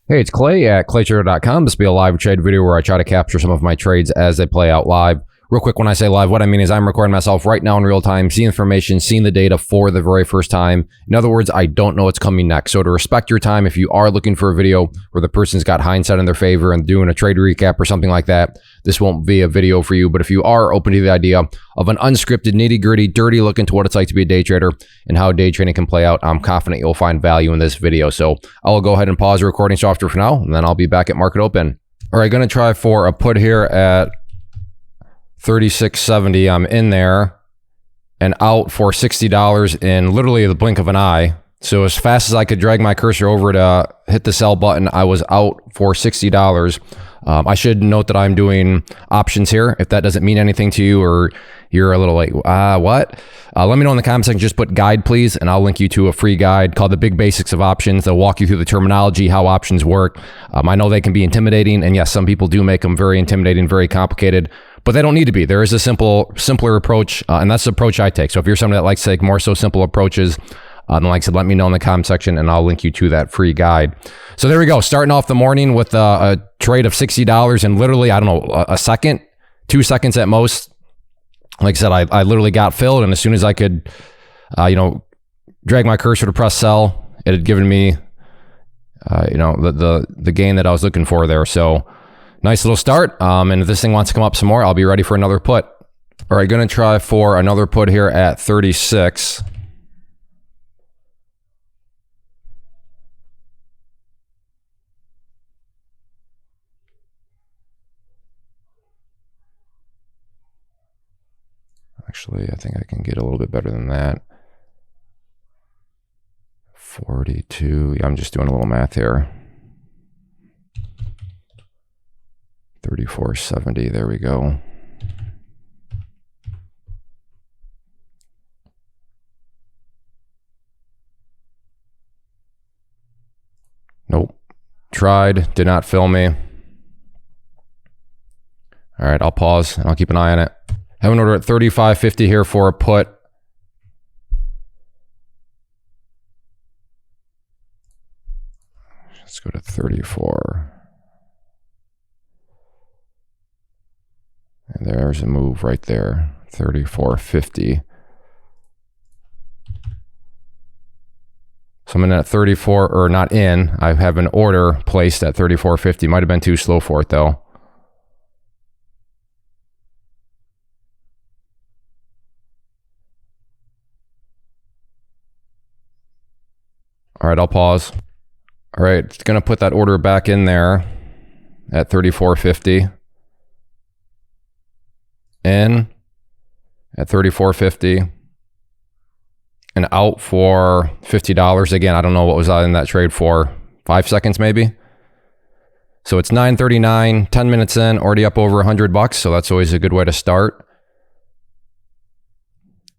Hey, it's Clay at claytrader.com. This will be a live trade video where I try to capture some of my trades as they play out live. Real quick, when I say live, what I mean is I'm recording myself right now in real time, seeing information, seeing the data for the very first time. In other words, I don't know what's coming next. So to respect your time, if you are looking for a video where the person's got hindsight in their favor and doing a trade recap or something like that, this won't be a video for you. But if you are open to the idea of an unscripted, nitty-gritty, dirty look into what it's like to be a day trader and how day trading can play out, I'm confident you'll find value in this video. So I will go ahead and pause the recording software for now, and then I'll be back at market open. All right, going to try for a put here at 36.70. I'm in there and out for $60 in literally the blink of an eye. So as fast as I could drag my cursor over to hit the sell button, I was out for $60. I should note that I'm doing options here. If that doesn't mean anything to you, or you're a little like, what? Let me know in the comment section. Just put guide, please, and I'll link you to a free guide called The Big Basics of Options. They'll walk you through the terminology, how options work. I know they can be intimidating, and yes, some people do make them very intimidating, very complicated, but they don't need to be. There is a simpler approach, and that's the approach I take. So if you're somebody that likes to take more so simple approaches, then like I said, let me know in the comment section and I'll link you to that free guide. So there we go. Starting off the morning with a trade of $60 in literally, I don't know, a second, 2 seconds at most. Like I said, I literally got filled, and as soon as I could, drag my cursor to press sell, it had given me, the gain that I was looking for there. So nice little start. And if this thing wants to come up some more, I'll be ready for another put. All right, going to try for another put here at 36. Actually, I think I can get a little bit better than that. 42. Yeah, I'm just doing a little math here. 34.70. There we go. Nope. Tried. Did not fill me. All right, I'll pause and I'll keep an eye on it. Have an order at 35.50 here for a put. Let's go to 34. And there's a move right there. 34.50. So I'm in at 34, or not in. I have an order placed at 34.50. Might have been too slow for it though. All right, I'll pause. All right, it's going to put that order back in there at 34.50. In at 34.50. And out for $50. Again, I don't know what was in that trade for. 5 seconds maybe. So it's 9:39, 10 minutes in, already up over $100. So that's always a good way to start.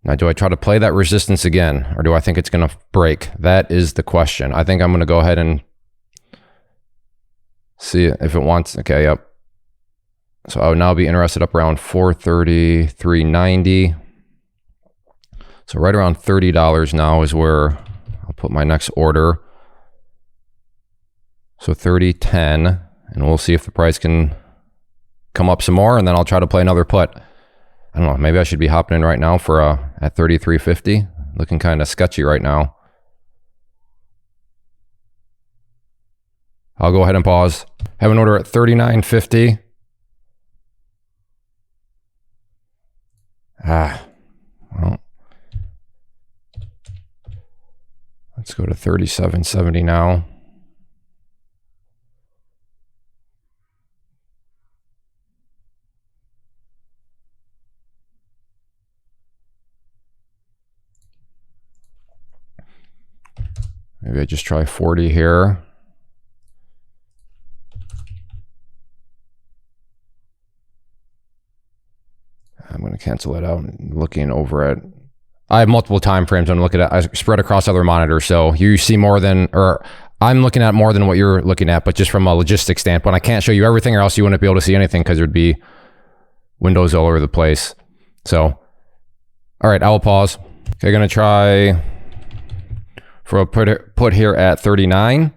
Now, do I try to play that resistance again, or do I think it's going to break? That is the question. I think I'm going to go ahead and see if it wants. Okay, yep. So I would now be interested up around 433.90. So right around $30 now is where I'll put my next order. So 30.10, and we'll see if the price can come up some more, and then I'll try to play another put. I don't know, maybe I should be hopping in right now for at 33.50. Looking kind of sketchy right now. I'll go ahead and pause. Have an order at 39.50. Well, let's go to 37.70 now. Maybe I just try 40 here. I'm going to cancel it out. Looking over at, I have multiple time frames I'm looking at. I spread across other monitors, so you see more than, or I'm looking at more than what you're looking at, but just from a logistics standpoint, I can't show you everything, or else you wouldn't be able to see anything because there'd be windows all over the place. So, all right, I will pause. Okay, going to try for a put here at 39.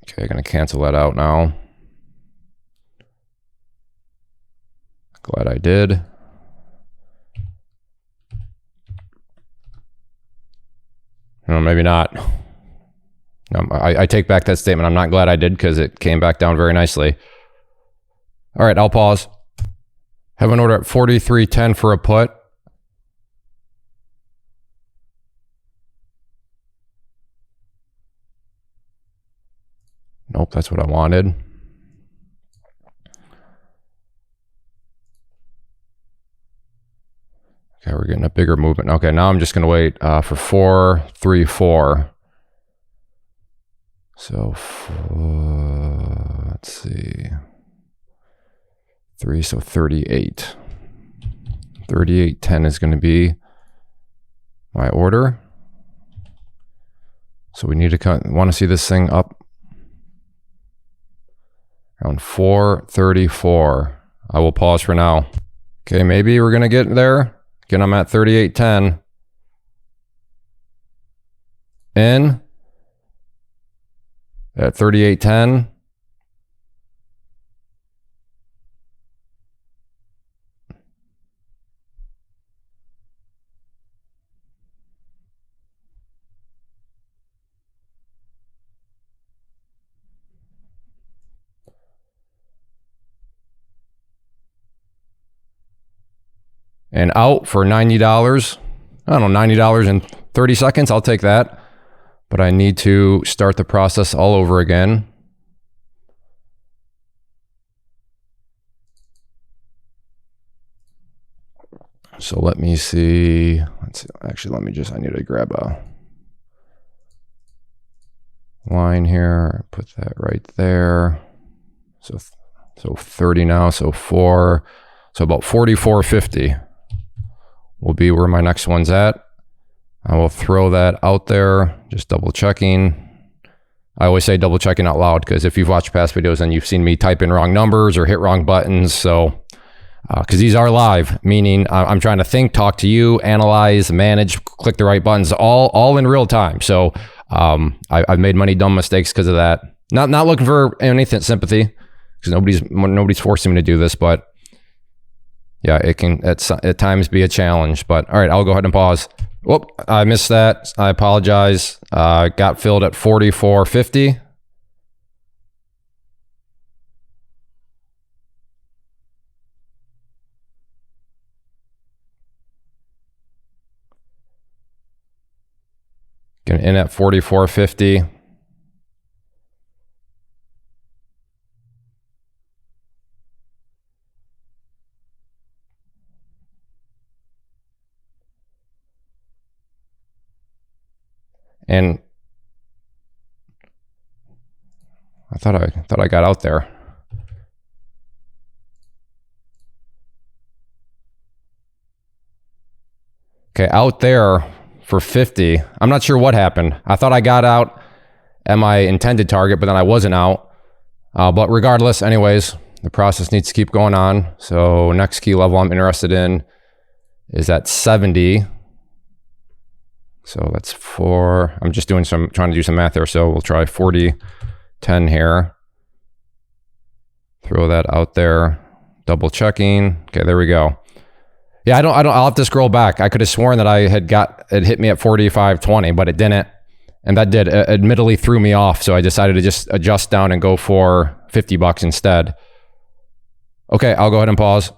Okay, I'm going to cancel that out now. Glad I did. No, maybe not. I take back that statement. I'm not glad I did because it came back down very nicely. All right, I'll pause. Have an order at 43.10 for a put. Nope, that's what I wanted. Okay, we're getting a bigger movement. Okay, now I'm just going to wait for 4.34. So, let's see. 3, so 38. 38.10 is going to be my order. So we need to want to see this thing up around 4.34. I will pause for now. Okay, maybe we're going to get there. Again, I'm at 38.10. In at 38.10. And out for $90. I don't know, $90 in 30 seconds. I'll take that. But I need to start the process all over again. So let me see. Let's see. Actually, I need to grab a line here. Put that right there. So 30 now. So about 44.50 will be where my next one's at. I will throw that out there, just double checking. I always say double checking out loud because if you've watched past videos and you've seen me type in wrong numbers or hit wrong buttons, so because these are live, meaning I'm trying to think, talk to you, analyze, manage, click the right buttons, all in real time. So I've made many dumb mistakes because of that. Not looking for anything sympathy because nobody's forcing me to do this, but yeah, it can at times be a challenge. But all right, I'll go ahead and pause. Whoop, I missed that. I apologize. Got filled at 44.50. Getting in at 44.50. And I thought I got out there. Okay, out there for 50. I'm not sure what happened. I thought I got out at my intended target, but then I wasn't out. But regardless, anyways, the process needs to keep going on. So next key level I'm interested in is at 70. So that's 4. I'm just trying to do some math there. So we'll try 40.10 here. Throw that out there. Double checking. Okay, there we go. Yeah, I'll have to scroll back. I could have sworn that it hit me at 45.20, but it didn't. And that admittedly threw me off. So I decided to just adjust down and go for $50 instead. Okay, I'll go ahead and pause.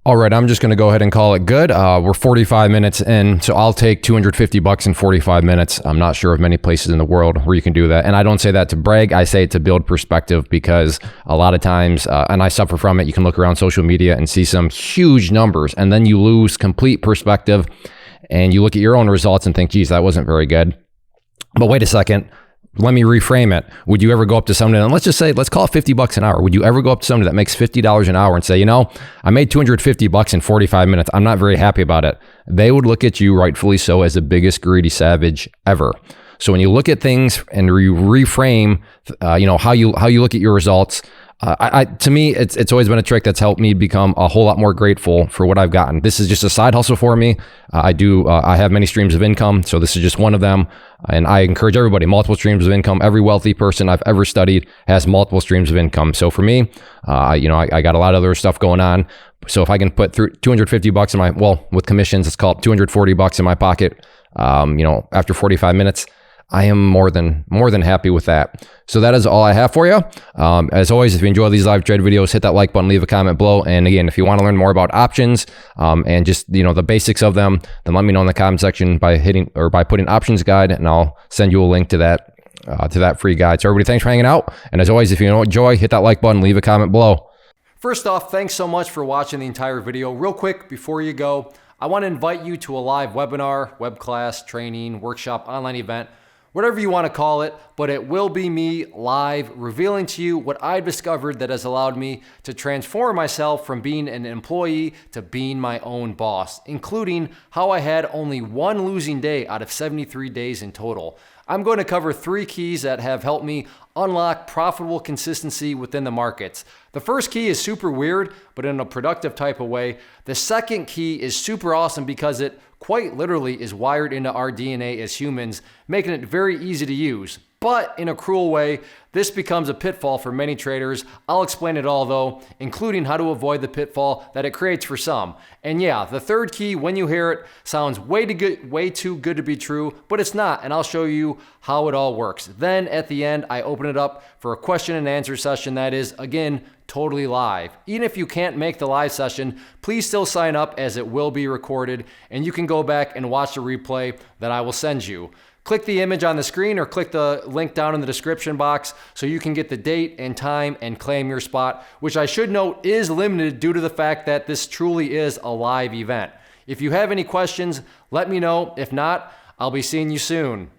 All right, I'm just going to go ahead and call it good. We're 45 minutes in, so I'll take $250 in 45 minutes. I'm not sure of many places in the world where you can do that. And I don't say that to brag. I say it to build perspective because a lot of times, and I suffer from it, you can look around social media and see some huge numbers, and then you lose complete perspective, and you look at your own results and think, geez, that wasn't very good. But wait a second. Let me reframe it. Would you ever go up to someone, and let's call it $50 an hour. Would you ever go up to someone that makes $50 an hour and say, I made $250 in 45 minutes. I'm not very happy about it. They would look at you, rightfully so, as the biggest greedy savage ever. So when you look at things and reframe, how you look at your results, To me, it's always been a trick that's helped me become a whole lot more grateful for what I've gotten. This is just a side hustle for me. I have many streams of income, so this is just one of them. And I encourage everybody, multiple streams of income. Every wealthy person I've ever studied has multiple streams of income. So for me, I got a lot of other stuff going on. So if I can put through $250 in with commissions, it's called $240 in my pocket, after 45 minutes, I am more than happy with that. So that is all I have for you. As always, if you enjoy these live trade videos, hit that like button, leave a comment below. And again, if you want to learn more about options and just the basics of them, then let me know in the comment section by putting options guide, and I'll send you a link to that free guide. So everybody, thanks for hanging out. And as always, if you enjoy, hit that like button, leave a comment below. First off, thanks so much for watching the entire video. Real quick, before you go, I want to invite you to a live webinar, web class, training, workshop, online event, whatever you want to call it, but it will be me live revealing to you what I've discovered that has allowed me to transform myself from being an employee to being my own boss, including how I had only one losing day out of 73 days in total. I'm going to cover 3 keys that have helped me unlock profitable consistency within the markets. The first key is super weird, but in a productive type of way. The second key is super awesome because it quite literally is wired into our DNA as humans, making it very easy to use. But in a cruel way, this becomes a pitfall for many traders. I'll explain it all though, including how to avoid the pitfall that it creates for some. And yeah, the third key, when you hear it, sounds way too good to be true, but it's not, and I'll show you how it all works. Then at the end, I open it up for a question and answer session that is, again, totally live. Even if you can't make the live session, please still sign up as it will be recorded, and you can go back and watch the replay that I will send you. Click the image on the screen or click the link down in the description box so you can get the date and time and claim your spot, which I should note is limited due to the fact that this truly is a live event. If you have any questions, let me know. If not, I'll be seeing you soon.